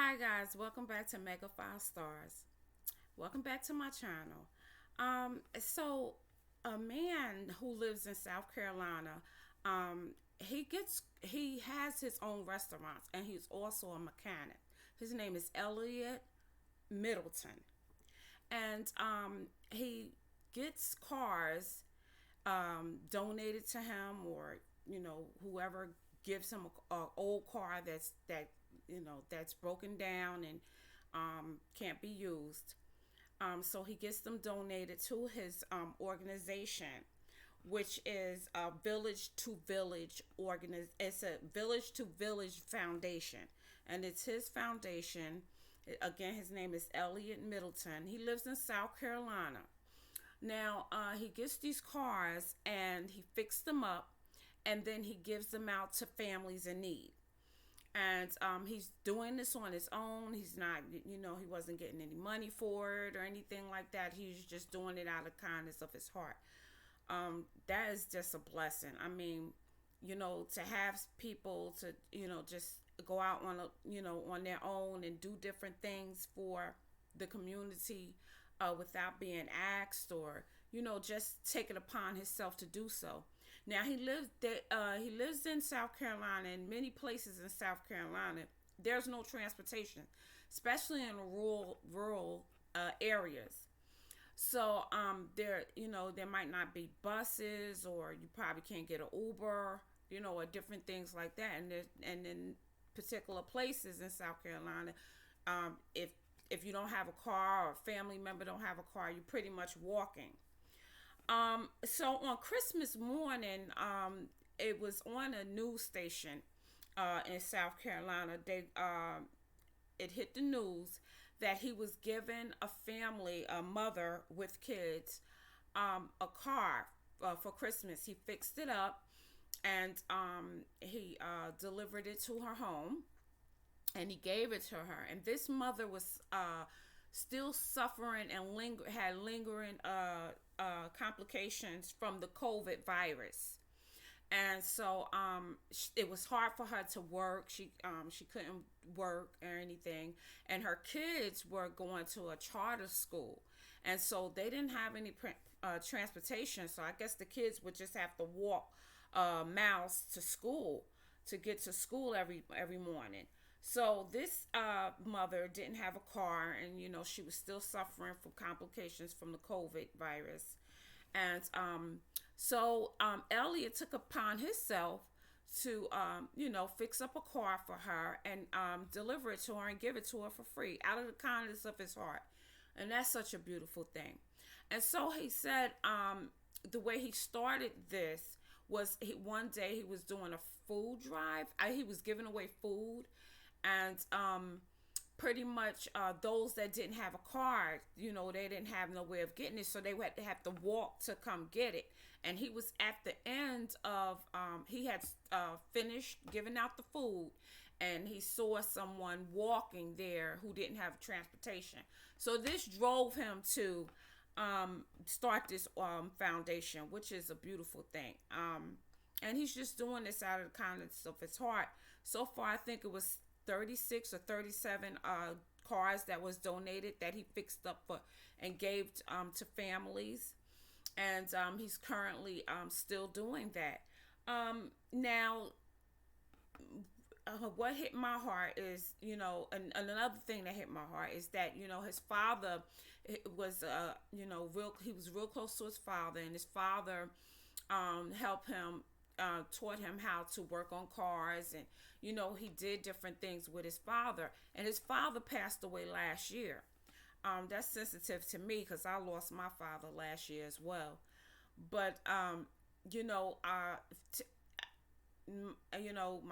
Hi guys, welcome back to Mega Five Stars. Welcome back to my channel. So a man who lives in South Carolina, he has his own restaurants and he's also a mechanic. His name is Elliot Middleton, and he gets cars donated to him, or whoever gives him a old car that's broken down and can't be used. So he gets them donated to his organization, which is a village to village It's a village to village foundation, and it's his foundation. Again, his name is Elliot Middleton. He lives in South Carolina. Now, he gets these cars and he fixes them up, and then he gives them out to families in need. And he's doing this on his own. He's not, he wasn't getting any money for it or anything like that. He's just doing it out of kindness of his heart. That is just a blessing. I mean, to have people to, just go out on their own and do different things for the community without being asked, or just take it upon himself to do so. Now he lives in South Carolina, and many places in South Carolina there's no transportation, especially in rural areas. So there might not be buses, or you probably can't get an Uber, or different things like that. And in particular places in South Carolina, if you don't have a car, or a family member don't have a car, you're pretty much walking. So on Christmas morning, it was on a news station in South Carolina. It hit the news that he was giving a mother with kids, a car for Christmas. He fixed it up, and he delivered it to her home, and he gave it to her. And this mother was still suffering and had lingering complications from the COVID virus. And so it was hard for her to work. She couldn't work or anything, and her kids were going to a charter school, and so they didn't have any transportation. So I guess the kids would just have to walk miles to school to get to school every morning. So this mother didn't have a car, and she was still suffering from complications from the COVID virus. And Elliot took upon himself to fix up a car for her and deliver it to her and give it to her for free out of the kindness of his heart. And that's such a beautiful thing. And so he said the way he started this was one day he was doing a food drive. He was giving away food, and pretty much those that didn't have a car, they didn't have no way of getting it, so they would have to walk to come get it. And he was at the end of he had finished giving out the food, and he saw someone walking there who didn't have transportation. So this drove him to start this foundation, which is a beautiful thing. And he's just doing this out of the kindness of his heart. So far, I think it was 36 or 37 cars that was donated that he fixed up for and gave to families. And he's currently still doing that. Now, what hit my heart is, and another thing that hit my heart is that, his father was, he was real close to his father, and his father helped him, taught him how to work on cars, and, he did different things with his father. And his father passed away last year. That's sensitive to me because I lost my father last year as well. But, my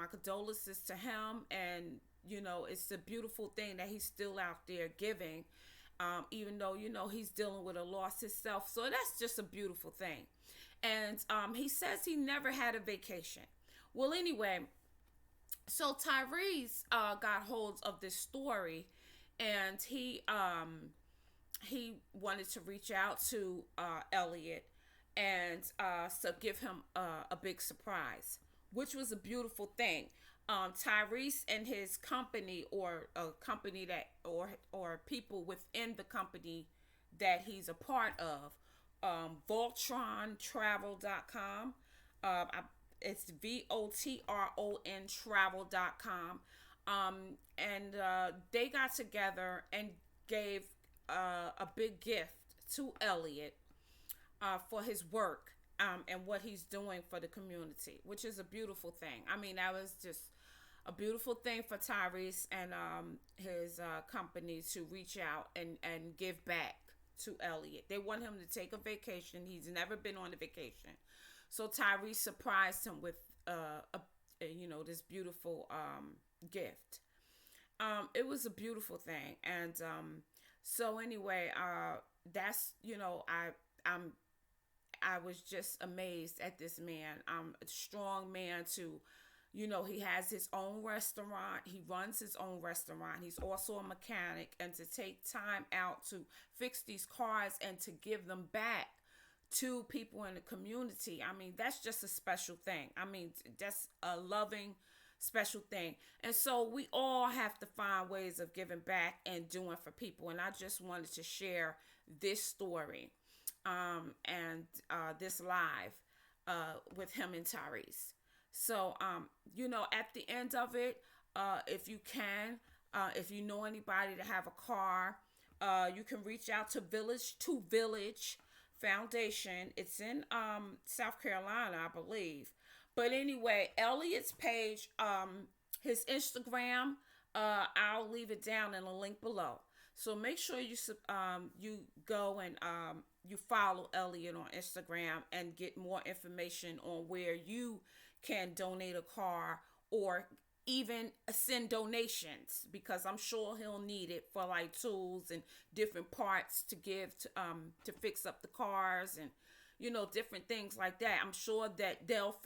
condolences to him, and it's a beautiful thing that he's still out there giving, even though he's dealing with a loss himself. So that's just a beautiful thing. And he says he never had a vacation. Well, anyway, so Tyrese got hold of this story, and he wanted to reach out to Elliot and so give him a big surprise, which was a beautiful thing. Tyrese and his company, or a company that, or people within the company that he's a part of, VoltronTravel.com. It's VOTRON travel.com. And they got together and gave a big gift to Elliot for his work, and what he's doing for the community, which is a beautiful thing. I mean, that was just a beautiful thing for Tyrese and his company to reach out and give back to Elliot. They want him to take a vacation. He's never been on a vacation. So Tyrese surprised him with this beautiful gift. It was a beautiful thing. And so anyway, that's, I'm I was just amazed at this man. A strong man to, he has his own restaurant. He runs his own restaurant. He's also a mechanic. And to take time out to fix these cars and to give them back to people in the community, I mean, that's just a special thing. I mean, that's a loving, special thing. And so we all have to find ways of giving back and doing for people. And I just wanted to share this story and this live with him and Tyrese. So, at the end of it, if you can, if you know anybody to have a car, you can reach out to Village to Village Foundation. It's in South Carolina, I believe. But anyway, Elliot's page, his Instagram, I'll leave it down in a link below. So make sure you go and you follow Elliot on Instagram and get more information on where you can donate a car or even send donations, because I'm sure he'll need it for like tools and different parts to give to fix up the cars and different things like that. I'm sure that they'll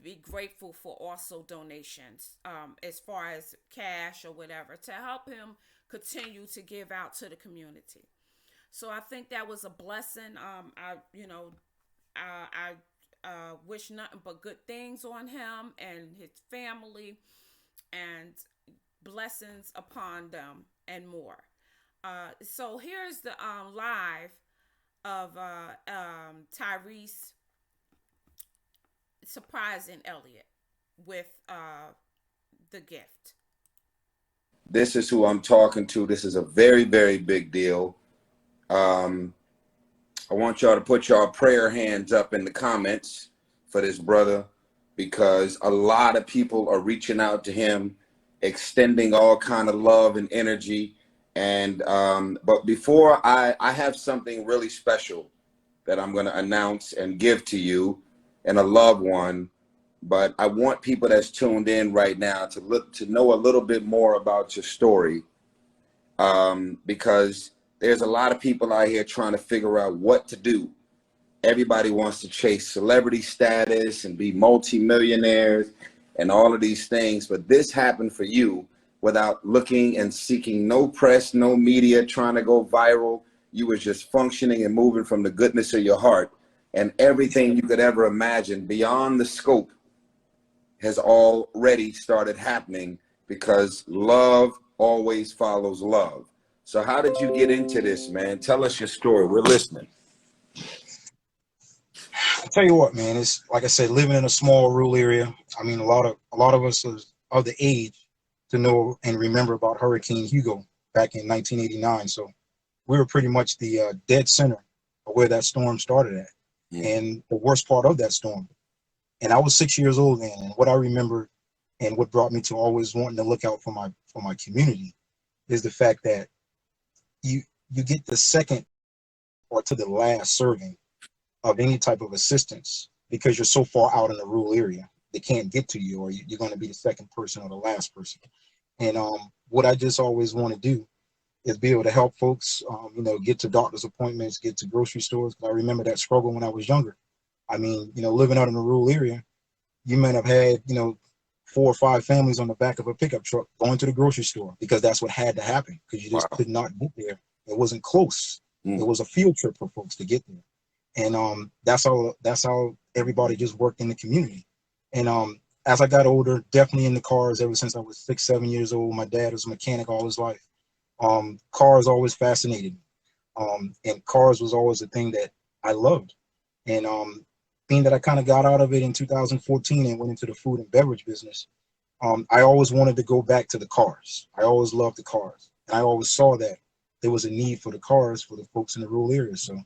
be grateful for also donations as far as cash or whatever to help him continue to give out to the community. So I think that was a blessing. I wish nothing but good things on him and his family, and blessings upon them and more. So here's the live of Tyrese surprising Elliot with the gift. This is who I'm talking to. This is a very, very big deal. I want y'all to put y'all prayer hands up in the comments for this brother, because a lot of people are reaching out to him, extending all kind of love and energy. And but before I have something really special that I'm going to announce and give to you and a loved one. But I want people that's tuned in right now to know a little bit more about your story, because there's a lot of people out here trying to figure out what to do. Everybody wants to chase celebrity status and be multimillionaires and all of these things. But this happened for you without looking and seeking no press, no media, trying to go viral. You was just functioning and moving from the goodness of your heart, and everything you could ever imagine beyond the scope has already started happening, because love always follows love. So how did you get into this, man? Tell us your story. We're listening. I tell you what, man, it's like I said, living in a small rural area. I mean, a lot of us is of the age to know and remember about Hurricane Hugo back in 1989. So we were pretty much the dead center of where that storm started at, and the worst part of that storm. And I was 6 years old then, and what I remember and what brought me to always wanting to look out for my community is the fact that you get the second or to the last serving of any type of assistance, because you're so far out in the rural area, they can't get to you, or you're going to be the second person or the last person. And what I just always want to do is be able to help folks, get to doctor's appointments, get to grocery stores. I remember that struggle when I was younger. I mean, living out in a rural area, you might have had, 4 or 5 families on the back of a pickup truck going to the grocery store, because that's what had to happen, because you just could not get there. It wasn't close. It was a field trip for folks to get there. And that's how everybody just worked in the community. And as I got older, definitely into cars ever since I was 6, 7 years old. My dad was a mechanic all his life. Cars always fascinated me. And cars was always a thing that I loved. And being that I kind of got out of it in 2014 and went into the food and beverage business, I always wanted to go back to the cars. I always loved the cars. And I always saw that there was a need for the cars for the folks in the rural areas. So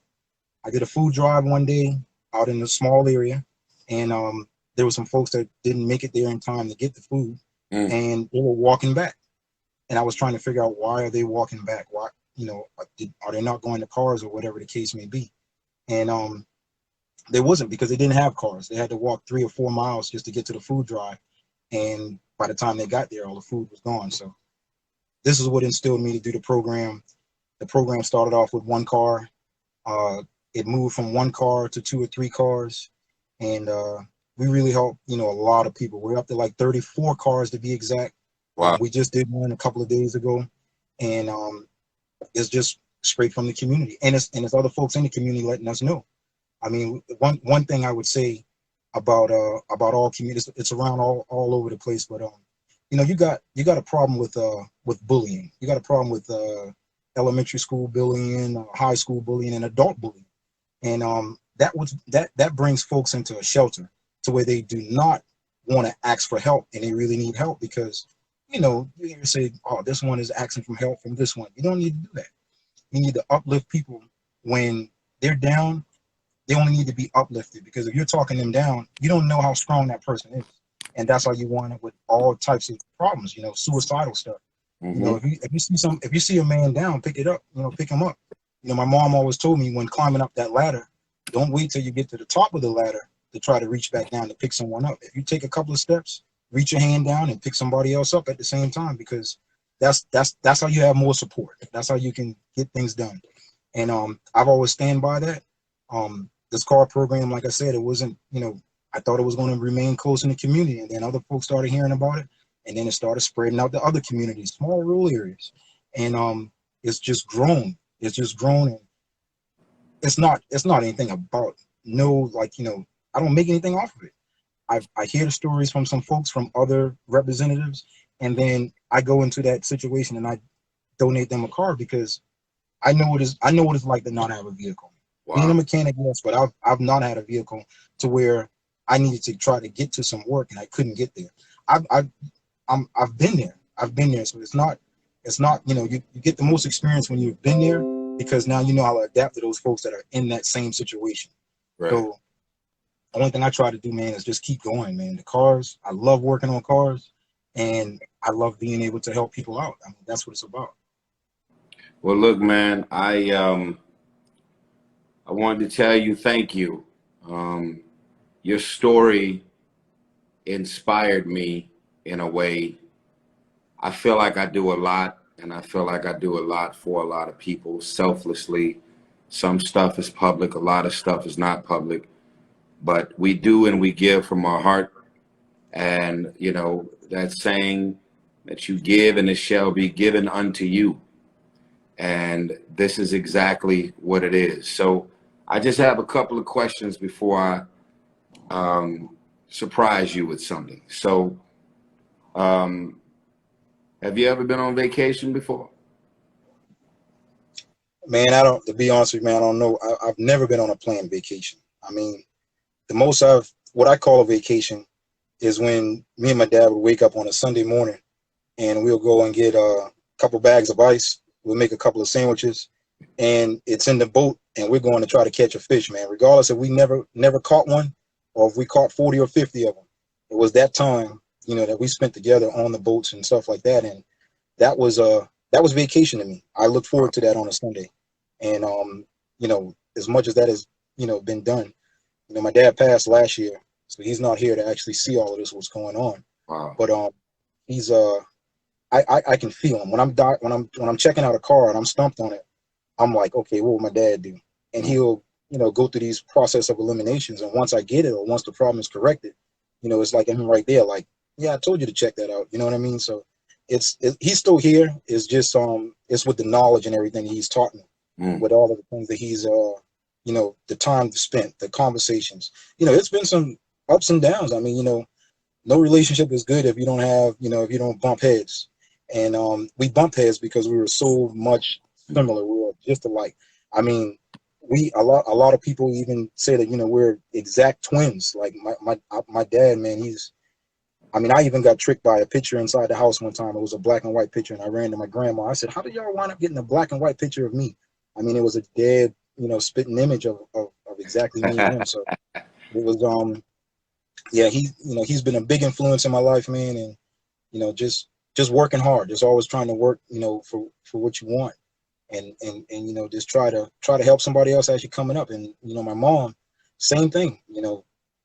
I did a food drive one day out in a small area, and there were some folks that didn't make it there in time to get the food, and they were walking back. And I was trying to figure out, why are they walking back? Why, are they not going to cars or whatever the case may be? And they wasn't, because they didn't have cars. They had to walk 3 or 4 miles just to get to the food drive. And by the time they got there, all the food was gone. So this is what instilled me to do the program. The program started off with 1 car. It moved from 1 car to 2 or 3 cars. And we really helped, a lot of people. We're up to like 34 cars to be exact. Wow. We just did one a couple of days ago. And it's just straight from the community. And it's other folks in the community letting us know. I mean, one thing I would say about all communities, it's around all over the place, but you got a problem with bullying. You got a problem with elementary school bullying, high school bullying, and adult bullying. And that brings folks into a shelter to where they do not want to ask for help, and they really need help, because you say, oh, this one is asking for help from this one. You don't need to do that. You need to uplift people when they're down. They only need to be uplifted, because if you're talking them down, you don't know how strong that person is. And that's how you want it with all types of problems, suicidal stuff. If you see a man down, pick it up, pick him up. My mom always told me, when climbing up that ladder, don't wait till you get to the top of the ladder to try to reach back down to pick someone up. If you take a couple of steps, reach your hand down and pick somebody else up at the same time, because that's how you have more support. That's how you can get things done. And I've always stand by that. This car program, like I said, it wasn't, I thought it was going to remain close in the community, and then other folks started hearing about it, and then it started spreading out to other communities, small rural areas, and it's just grown. It's just grown, and it's not anything about I don't make anything off of it. I hear the stories from some folks, from other representatives, and then I go into that situation and I donate them a car, because I know what it's like to not have a vehicle. Wow. Being a mechanic, yes, but I've not had a vehicle to where I needed to try to get to some work and I couldn't get there. I've been there. So it's not you get the most experience when you've been there, because now you know how to adapt to those folks that are in that same situation. Right. So the only thing I try to do, man, is just keep going, man. The cars, I love working on cars, and I love being able to help people out. I mean, that's what it's about. Well, look, man, I wanted to tell you thank you. Your story inspired me in a way. I feel like I do a lot, and I feel like I do a lot for a lot of people selflessly. Some stuff is public, a lot of stuff is not public, but we do and we give from our heart. And, that saying that you give and it shall be given unto you. And this is exactly what it is. So I just have a couple of questions before I surprise you with something. So have you ever been on vacation before? Man, to be honest with you, man, I don't know. I've never been on a planned vacation. I mean, the most what I call a vacation is when me and my dad would wake up on a Sunday morning and we'll go and get a couple bags of ice. We'll make a couple of sandwiches, and it's in the boat, and we're going to try to catch a fish, man. Regardless if we never caught one, or if we caught 40 or 50 of them, it was that time, that we spent together on the boats and stuff like that, and that was vacation to me. I look forward to that on a Sunday, and as much as that has been done, my dad passed last year, so he's not here to actually see all of this what's going on. Wow. But he's I can feel him when I'm checking out a car and I'm stumped on it. I'm like, okay, what will my dad do? And he'll go through these process of eliminations. And once I get it, or once the problem is corrected, it's like him right there. Like, yeah, I told you to check that out. You know what I mean? So he's still here. It's just it's with the knowledge and everything he's taught me, with all of the things that he's the time spent, the conversations. It's been some ups and downs. I mean, no relationship is good if you don't have, if you don't bump heads. And we bumped heads because we were so much similar. We were just alike. I mean, a lot of people even say that, we're exact twins. Like my dad, man, I even got tricked by a picture inside the house one time. It was a black and white picture, and I ran to my grandma. I said, "How did y'all wind up getting a black and white picture of me?" I mean, it was a dead, spitting image of exactly me and him. So it was, yeah, he's been a big influence in my life, man, and just working hard, just always trying to work, for what you want, and just try to help somebody else as you're coming up. And my mom, same thing,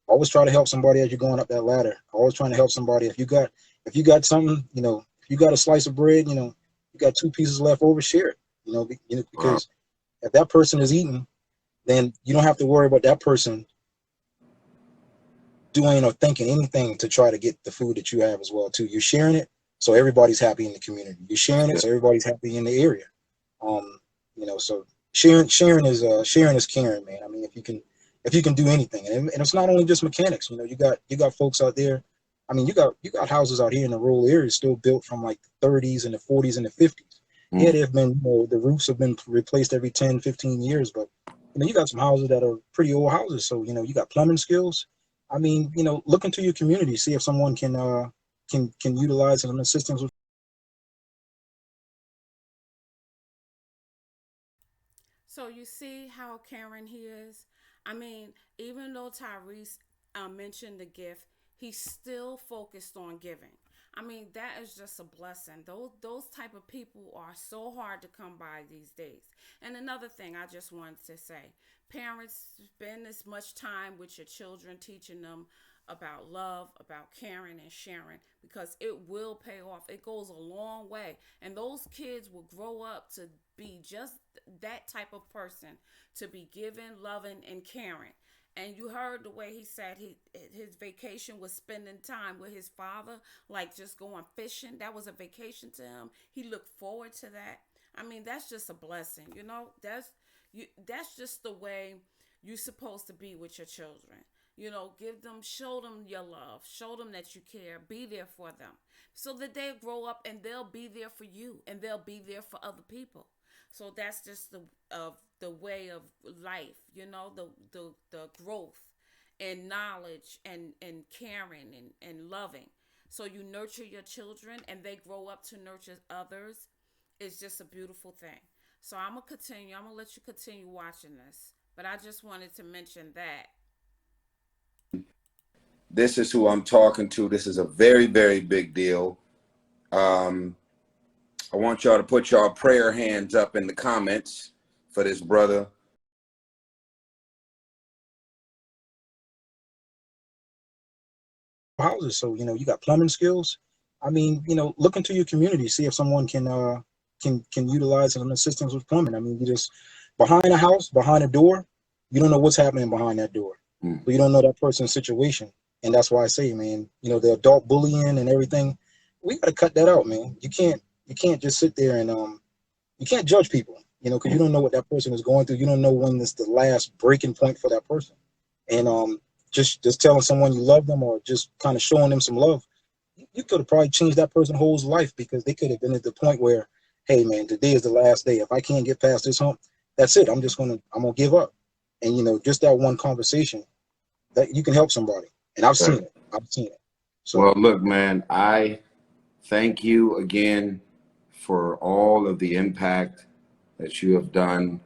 always try to help somebody as you're going up that ladder. Always trying to help somebody. If you got something, if you got a slice of bread, you got 2 pieces left over, share it. Wow. Because if that person is eating, then you don't have to worry about that person doing or thinking anything to try to get the food that you have as well too. You're sharing it, so everybody's happy in the community. You're sharing it, so everybody's happy in the area. So sharing is caring, man. I mean, if you can do anything, and it's not only just mechanics. You got folks out there. I mean, you got houses out here in the rural areas still built from like the 30s and the 40s and the 50s. Yeah, they've been, the roofs have been replaced every 10, 15 years, but you got some houses that are pretty old houses. So, you got plumbing skills. I mean, look into your community, see if someone can utilize some assistance with. So you see how caring he is. I mean, even though Tyrese mentioned the gift, he's still focused on giving. I mean, that is just a blessing. Those type of people are so hard to come by these days. And another thing I just wanted to say, parents, spend as much time with your children teaching them about love, about caring and sharing, because it will pay off. It goes a long way. And those kids will grow up to be just that type of person, to be giving, loving, and caring. And you heard the way he said his vacation was spending time with his father, like just going fishing. That was a vacation to him. He looked forward to that. I mean, that's just a blessing. That's just the way you're supposed to be with your children. Show them your love, show them that you care, be there for them, so that they grow up and they'll be there for you and they'll be there for other people. So that's just the way of life, the growth and knowledge and caring and loving. So you nurture your children and they grow up to nurture others. It's just a beautiful thing. So I'm gonna continue. I'm gonna let you continue watching this, but I just wanted to mention that. This is who I'm talking to. This is a very, very big deal. I want y'all to put y'all prayer hands up in the comments for this brother. Houses. So, you got plumbing skills. I mean, look into your community, see if someone can utilize some assistance with plumbing. I mean, you just behind a house, behind a door, you don't know what's happening behind that door. So you don't know that person's situation. And that's why I say, man, the adult bullying and everything, we gotta cut that out, man. You can't just sit there and you can't judge people, because you don't know what that person is going through. You don't know when it's the last breaking point for that person. And just telling someone you love them, or just kind of showing them some love, you could have probably changed that person's whole life, because they could have been at the point where, hey man, today is the last day. If I can't get past this hump, that's it. I'm gonna give up. And just that one conversation, that you can help somebody. And I've seen it. So, well, look, man, I thank you again for all of the impact that you have done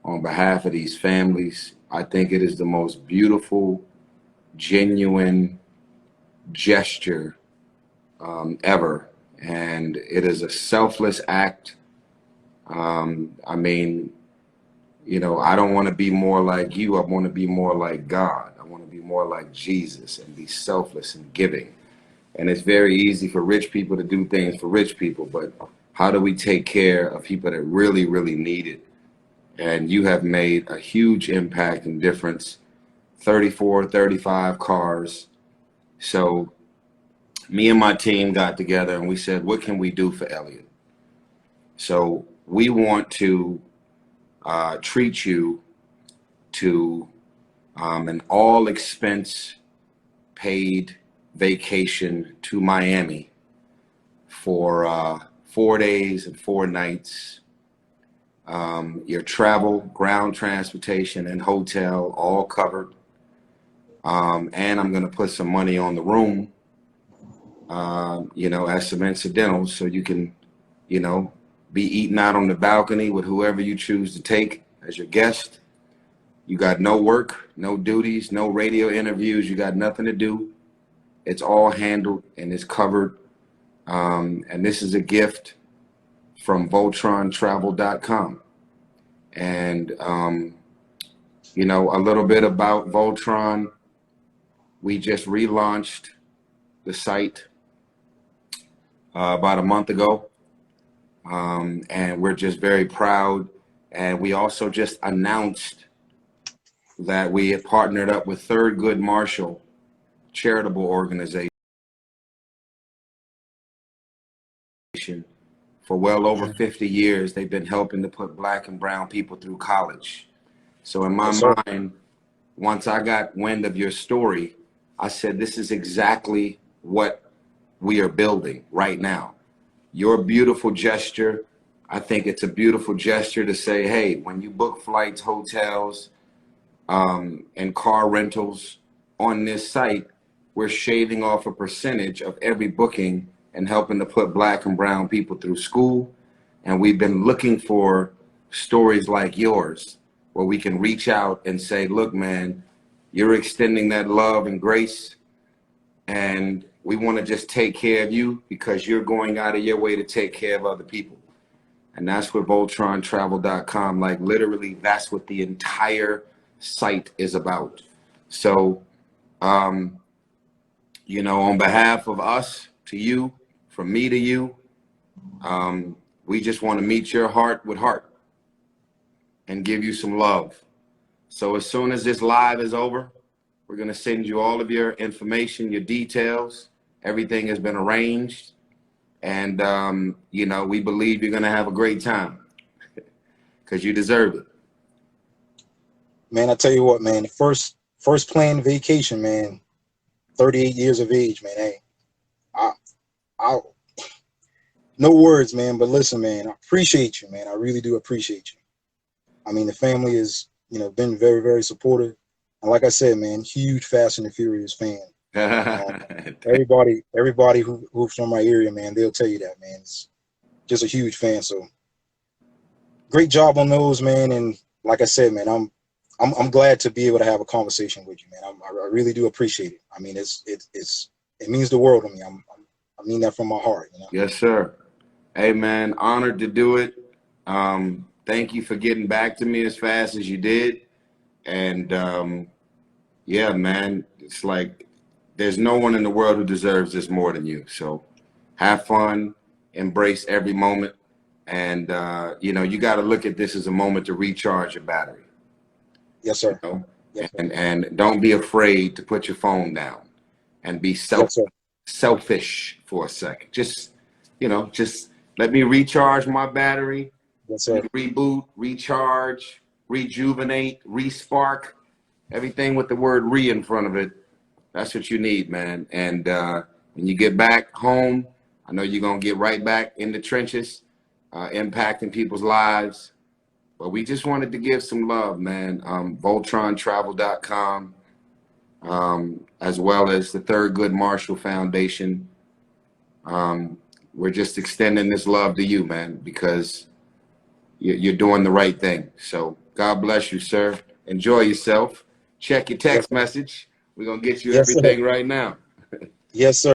on behalf of these families. I think it is the most beautiful, genuine gesture ever. And it is a selfless act. I mean, I don't want to be more like you. I want to be more like God. I want to be more like Jesus and be selfless and giving. And it's very easy for rich people to do things for rich people, but how do we take care of people that really, really need it? And you have made a huge impact and difference. 34, 35 cars. So me and my team got together and we said, what can we do for Elliot? So we want to treat you to an all expense paid vacation to Miami for 4 days and 4 nights. Your travel, ground transportation, and hotel all covered. And I'm going to put some money on the room, as some incidentals, so you can, be eating out on the balcony with whoever you choose to take as your guest. You got no work, no duties, no radio interviews. You got nothing to do. It's all handled and it's covered. And this is a gift from VoltronTravel.com. And, a little bit about Voltron. We just relaunched the site about a month ago. And we're just very proud. And we also just announced that we have partnered up with Thurgood Marshall charitable organization for well over 50 years. They've been helping to put Black and brown people through college. So in my mind, once I got wind of your story, I said, this is exactly what we are building right now. Your beautiful gesture. I think it's a beautiful gesture to say, hey, when you book flights, hotels, and car rentals on this site, we're shaving off a percentage of every booking and helping to put Black and brown people through school. And we've been looking for stories like yours where we can reach out and say, look, man, you're extending that love and grace, and we want to just take care of you because you're going out of your way to take care of other people. And that's what VoltronTravel.com, like literally, that's what the entire site is about. So, on behalf of us to you, from me to you, we just want to meet your heart with heart and give you some love. So as soon as this live is over, we're going to send you all of your information, your details. Everything has been arranged. And, we believe you're going to have a great time because you deserve it. Man, I tell you what, man, the first planned vacation, man, 38 years of age, man. Hey, I no words, man, but listen, man, I appreciate you, man. I really do appreciate you. I mean, the family has, been very, very supportive. And like I said, man, huge Fast and the Furious fan. Everybody who's from my area, man, they'll tell you that, man. It's just a huge fan. So great job on those, man. And like I said, man, I'm glad to be able to have a conversation with you, man. I really do appreciate it. I mean, it means the world to me. I mean that from my heart. Yes, sir. Hey, man, honored to do it. Thank you for getting back to me as fast as you did. And yeah, man, it's like there's no one in the world who deserves this more than you. So have fun, embrace every moment. And, you got to look at this as a moment to recharge your battery. Yes, sir. Yes, sir. And don't be afraid to put your phone down and be selfish for a second. Just let me recharge my battery. Yes, sir. Reboot, recharge, rejuvenate, respark, everything with the word re in front of it. That's what you need, man. And when you get back home, I know you're going to get right back in the trenches, impacting people's lives. But we just wanted to give some love, man. VoltronTravel.com, as well as the Thurgood Marshall Foundation. We're just extending this love to you, man, because you're doing the right thing. So God bless you, sir. Enjoy yourself. Check your text message. We're going to get you everything right now. Yes, sir.